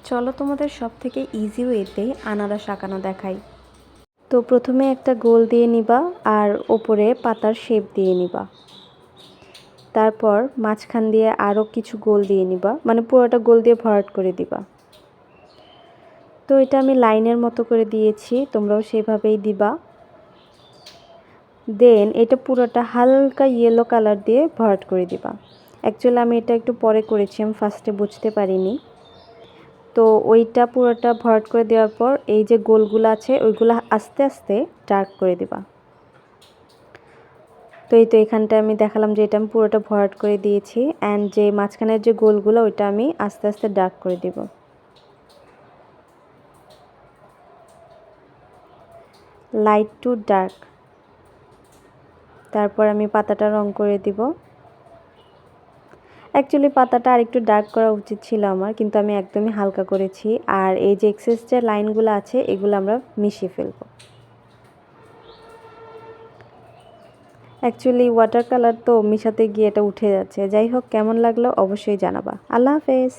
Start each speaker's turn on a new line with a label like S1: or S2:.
S1: চলো তোমাদের সব থেকে ইজি ওয়েতে আনারস আঁকানো দেখাই। তো প্রথমে একটা গোল দিয়ে নিবা আর ওপরে পাতার শেপ দিয়ে নিবা। তারপর মাঝখান দিয়ে আরও কিছু গোল দিয়ে নিবা, মানে পুরোটা গোল দিয়ে ভরাট করে দিবা। তো এটা আমি লাইনের মতো করে দিয়েছি, তোমরাও সেভাবেই দিবা। দেন এটা পুরোটা হালকা ইয়েলো কালার দিয়ে ভরাট করে দিবা। অ্যাকচুয়ালি আমি এটা একটু পরে করেছি, আমি ফার্স্টে বুঝতে পারিনি। তো ওইটা পুরোটা ভরাট করে দেওয়ার পর এই যে গোলগুলো আছে ওইগুলো আস্তে আস্তে ডার্ক করে দিবা। তো এই তো এখানটায় আমি দেখালাম যে এটা আমি পুরোটা ভরাট করে দিয়েছি, অ্যান্ড যে মাঝখানের যে গোলগুলো ওইটা আমি আস্তে আস্তে ডার্ক করে দিব। Light to dark. তারপর আমি পাতাটা রং করে দিব। অ্যাকচুয়ালি পাতাটা আর একটু ডার্ক করা উচিত ছিল আমার, কিন্তু আমি একদমই হালকা করেছি। আর এই যে এক্সেস যে লাইনগুলো আছে এগুলো আমরা মিশিয়ে ফেলবো। অ্যাকচুয়ালি ওয়াটার কালার তো মিশাতে গিয়ে এটা উঠে যাচ্ছে। যাই হোক, কেমন লাগলো অবশ্যই জানাবা। আল্লাহ হাফেজ।